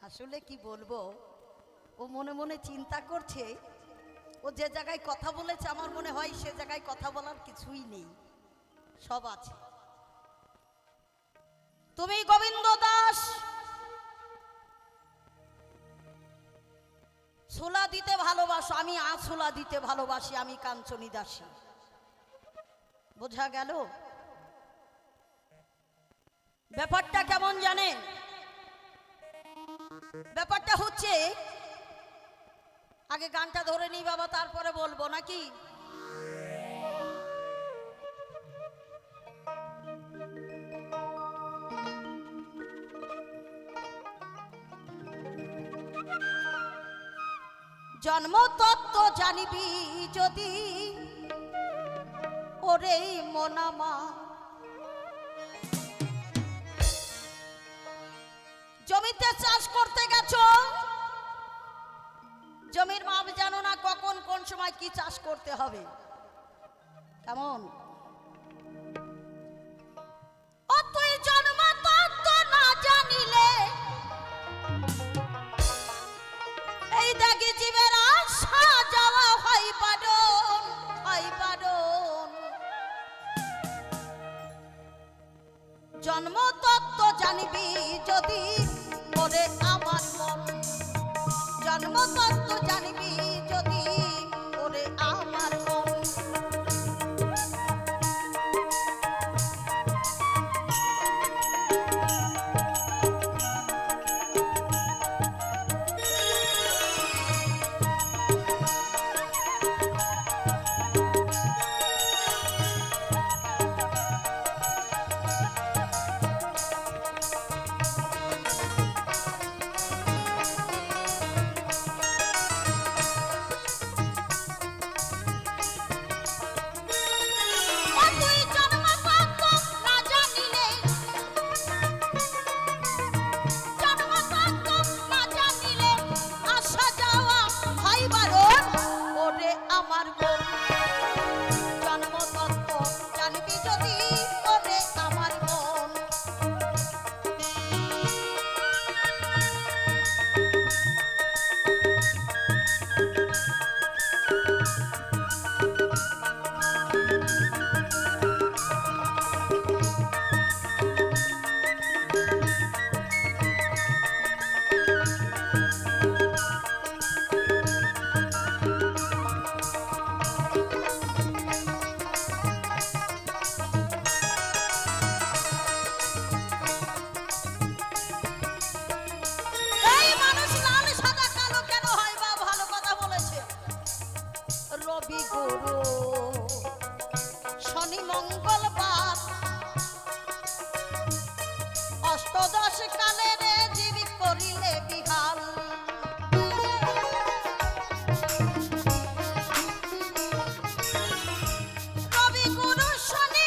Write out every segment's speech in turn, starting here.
আসলে কি বলবো, ও মনে মনে চিন্তা করছে, ও যে জায়গায় কথা বলেছে আমার মনে হয় সে জায়গায় কথা বলার কিছুই নেই, সব আছে। তুমি গোবিন্দ দাস, ছোলা দিতে ভালোবাসো, আমি আছোলা দিতে ভালোবাসি, আমি কাঞ্চনী দাসী। বোঝা গেল? ব্যাপারটা কেমন জানেন? ব্যাপারটা হচ্ছে, আগে গানটা ধরে নিই বাবা, তারপরে বলবো নাকি? জন্মতত্ত্ব জানিবি যদি ওরে মনামা, জমিতে চাষ করতে গেছো, জমির মাপ জানো না, কখন কোন সময় কি চাষ করতে হবে। কেমন? ও তুই জন্মতত্ত্ব না জানিলে এই দেখি জীবের আসা যাওয়া হয় বারণ, হয় বারণ। জন্মতত্ত্ব জানিবি যদি ওরে আমার মন, জন্মতত্ত্ব জানিবি যদি ওরে আমার মন। শনি মঙ্গলবার অষ্টদশ কালে রে জীবি করিলে বিহাল। রবি গুরু শনি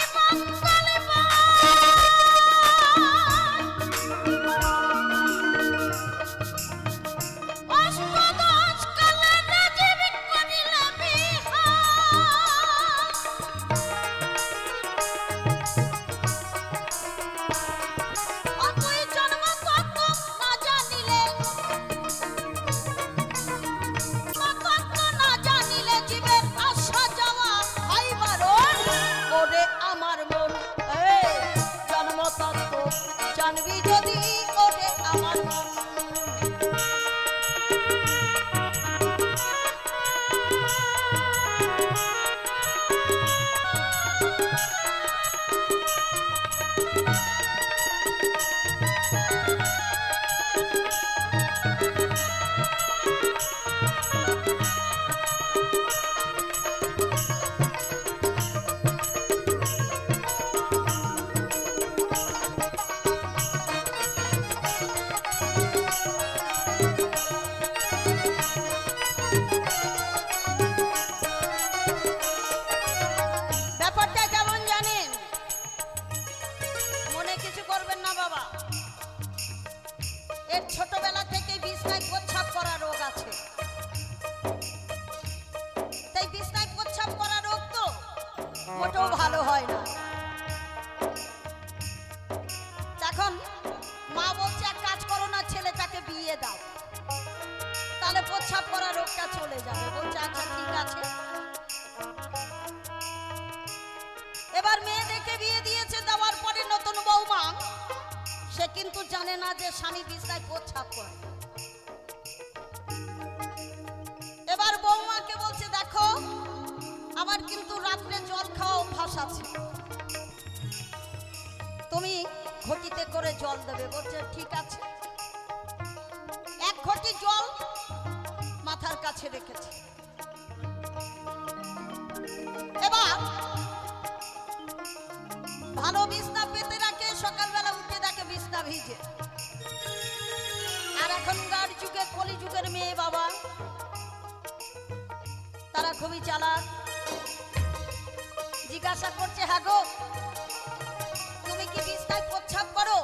জানবি যদি ওরে আমার মন। ছোটবেলা থেকে বিছনায় প্রস্রাব করা রোগ আছে, তাই বিছনায় প্রস্রাব করা রোগ তো মোটেও ভালো হয় না। এখন মা বলছে এক কাজ করো না, ছেলেটাকে বিয়ে দাও। বিয়ে দিয়েছে, দেওয়ার পরে নতুন বৌমা সে কিন্তু জানে না যে স্বামী বিছানায় প্রস্রাব করে। এবার বৌমাকে বলছে, দেখো আমার কিন্তু রাত্রে জল খাওয়া অভ্যাস আছে, তুমি ঘটিতে করে জল দেবে। বলছে ঠিক আছে। এক ঘটি জল মাথার কাছে রেখেছে। এবার ভালো বিছনা পেতে রাখে, সকালবেলা উঠে দেখে বিছনা ভিজে। আর এখনকার যুগে, কলি যুগের মেয়ে বাবা, তারা খুবই চালাক। জিজ্ঞাসা করছে, হ্যাঁ গো তুমি কি বিছনায় প্রস্রাব করো?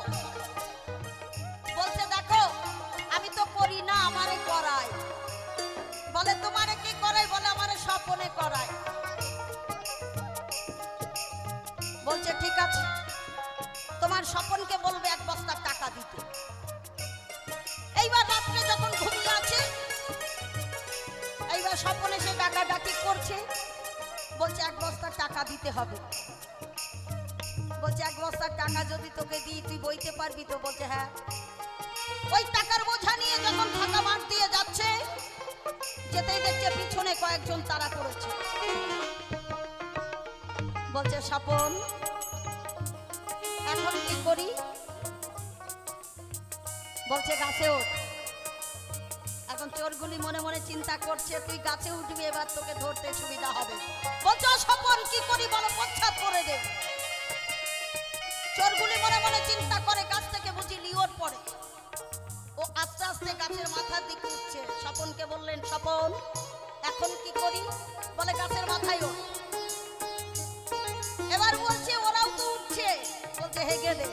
বলছে দেখো আমি তো করি না, আমারে করায়। বলে তোমারে কি করায়? বলে আমারে স্বপনে করায়। বলছে ঠিক আছে, তোমার স্বপনকে বলবে 1 বস্তা টাকা দিতে। এইবার রাত্রে যখন ঘুমিয়ে আছে, এইবার স্বপনে সে ডাকাডাকি করছে। বলছে 1 বস্তা টাকা দিতে হবে। বলছে 1 বস্তা টাকা যদি তোকে দিই তুই বইতে পারবি তো? বলছে হ্যাঁ। ওই টাকার বোঝা নিয়ে যখন ফাঁকা মাঠ দিয়ে যাচ্ছে, যেতেই দেখছে পিছনে কয়েকজন তাড়া করেছে। বলছে স্বপন এখন কি করি? বলছে গাছে ওঠ। এখন চোরগুলি মনে মনে চিন্তা করছে তুই গাছে উঠবি, এবার তোকে ধরতে সুবিধা হবে। বলছে স্বপন কি করি বলো? প্রস্রাব করে দে। চোরগুলি মনে মনে চিন্তা করে গাছ থেকে বুঝি লিওর পড়ে। ও আস্তে আস্তে গাছের মাথার দিকে উঠছে। স্বপনকে বললেন, স্বপন এখন কি করি? বলে গাছের মাথায় ওঠ। এবার বলছে ওরাও তো উঠছে। বলছে হেগে দে।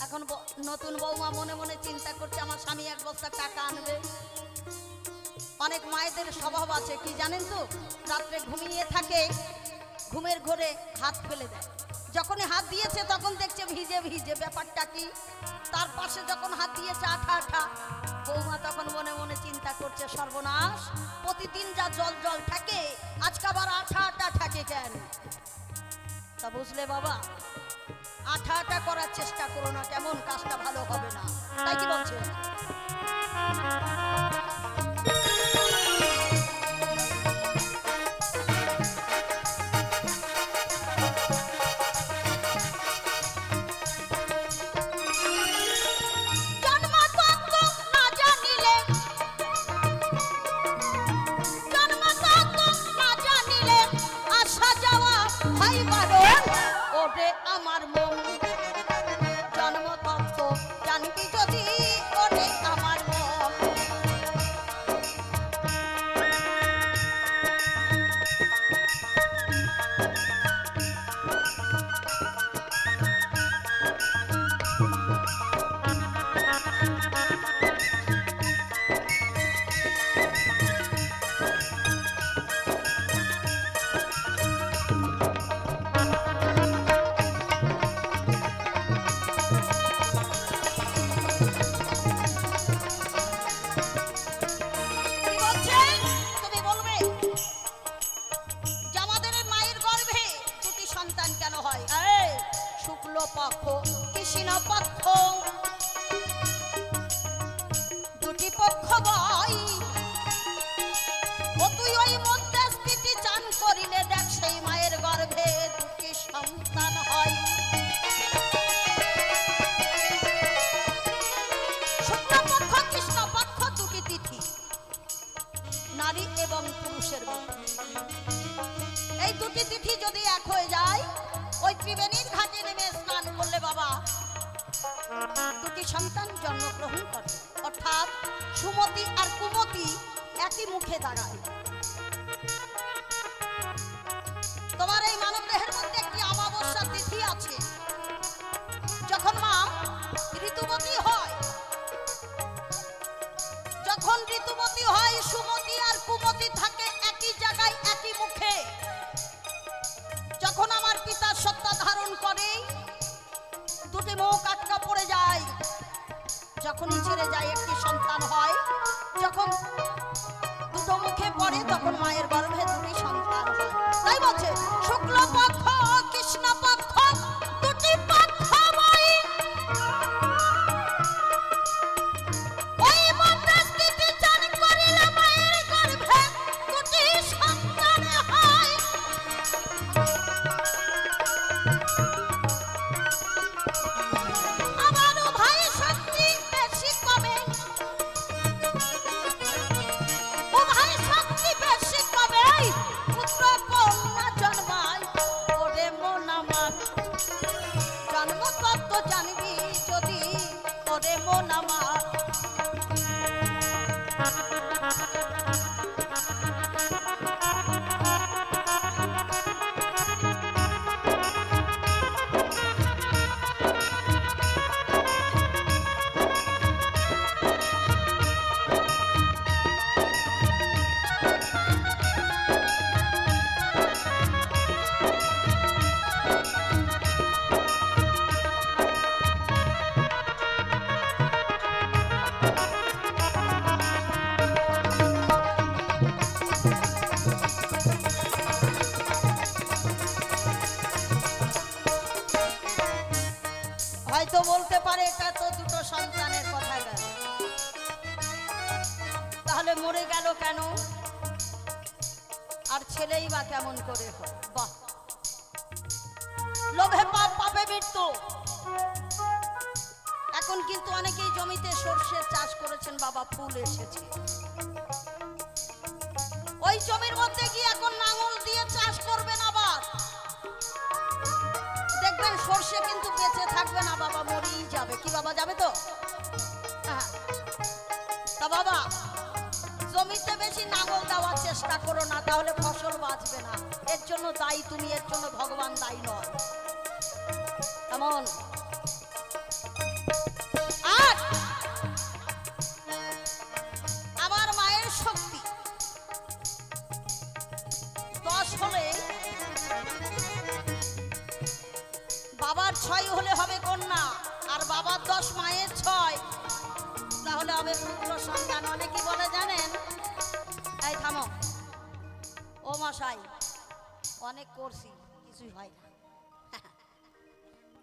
এখন নতুন বৌমা মনে মনে চিন্তা করছে আমার স্বামী 1 বস্তা টাকা আনবে। অনেক মায়েদের স্বভাব আছে কি জানেন তো, রাত্রে ঘুমিয়ে থাকে, ঘুমের ঘোরে হাত ফেলে দেয়। যখনই হাত দিয়েছে তখন দেখছে ভিজে ভিজে, ব্যাপারটা কি? তার পাশে যখন হাত দিয়েছে আঠা আঠা। বৌমা তখন মনে মনে চিন্তা করছে সর্বনাশ, প্রতিদিন যা জল জল থাকে আজকে আবার আঠা আঠা থাকে কেন? তা বুঝলে বাবা, আঠা আঠা করার চেষ্টা করো না, কেমন কাজটা ভালো হবে না। তাই কি বলছে? আমার মন জন্মতত্ত্ব জানবি যদি, ওরে আমার মন। পক্ষ কৃষ্ণ পক্ষ, দুটি পক্ষ বই। ও তুই ওই মধ্যস্থিতি চান করিলে দেখ সেই মায়ের গর্ভে 2টি সন্তান হয়। শুক্লপক্ষ কৃষ্ণপক্ষ 2টি তিথি, নারী এবং পুরুষের মধ্যে। এই 2টি তিথি যদি এক হয়ে যায়, ওই ত্রিবেণীর ঘাটে নেমে স্নান করলে বাবা 2টি সন্তান জন্মগ্রহণ করে। অর্থাৎ সুমতি আর কুমতি একই মুখে দাঁড়ায়। তোমার এই মানব দেহের মধ্যে একটি অমাবস্যা তিথি আছে। যখন মা ঋতুবতী হয়, যখন ঋতুবতী হয়, সুমতি আর কুমতি থাকে একই জায়গায় একই মুখে। যখন আমার পিতা সত্তা ধারণ করে, 2টি মুখ আটকা পড়ে যায়। যখনই ছেড়ে যায় একটি সন্তান হয়। যখন 2টো মুখে পড়ে তখন মায়ের গর্ভে 2টি সন্তান হয়। তাই বলছে শুক্লপক্ষ কৃষ্ণ হয়তো বলতে পারে এটা তো দুটো সন্তানের কথা গেল, তাহলে মরে গেল কেন, আর ছেলেই বা কেমন করে হয়? বাহ, লোভে পাপ, পাপে মৃত্যু। এখন কিন্তু অনেকেই জমিতে সর্ষের চাষ করেছেন বাবা, ফুল এসেছে, ওই জমির মধ্যে গিয়ে এখন নাঙল দিয়ে চাষ করবেন, আবার দেখবেন সর্ষে কিন্তু বেঁচে থাকবে না বাবা, মরেই যাবে। কি বাবা, যাবে তো? হ্যাঁ। তা বাবা, জমিতে বেশি নাঙল দেওয়ার চেষ্টা করো না, তাহলে ফসল বাঁচবে না। এর জন্য দায়ী তুমি, এর জন্য ভগবান দায়ী নয়। কেমন? আর আমার মায়ের শক্তি 10 হলে, বাবার 6 হলে হবে কন্যা, আর বাবার 10 মায়ের 6, তাহলে হবে পুত্র সন্তান। অনেকে বলে জানেন, এই থামো ও মশাই, অনেক করছি কিছুই হয় না।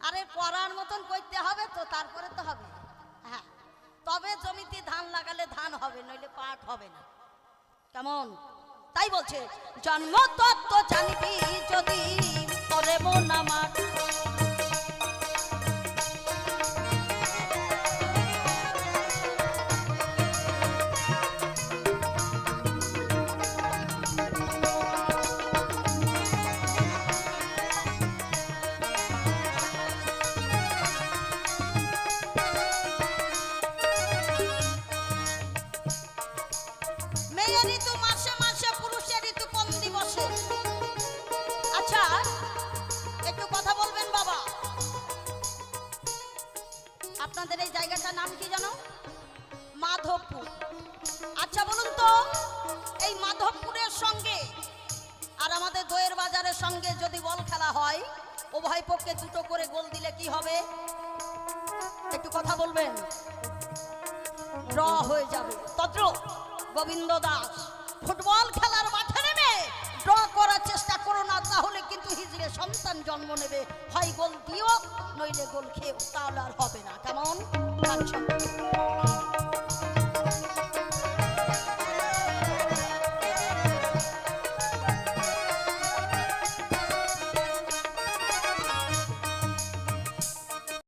আরে করার মতন করতে হবে তো, তারপরে তো হবে। হ্যাঁ, তবে জমিতে ধান লাগালে ধান হবে, নইলে পাট হবে না। কেমন? তাই বলছে, জন্ম তত্ত্ব জানিবি যদি করে মন আমার, আপনাদের এই জায়গাটার নাম কি জানো? মাধবপুর। আচ্ছা বলুন তো, এই মাধবপুরের সঙ্গে আর আমাদের দইয়ের বাজারের সঙ্গে যদি বল খেলা হয়, উভয় পক্ষে দুটো করে গোল দিলে কি হবে? একটু কথা বলবেন। ড্র হয়ে যাবে। তদ্র গোবিন্দ দাস ফুটবল খেলার মাঠে নেমে ড্র করার চেষ্টা করো না, তাহলে কিন্তু হিজড়ে সন্তান জন্ম নেবে। হয় গোল দিও, নইলে গোল খেও, তাহলে আর হবে না। কেমন?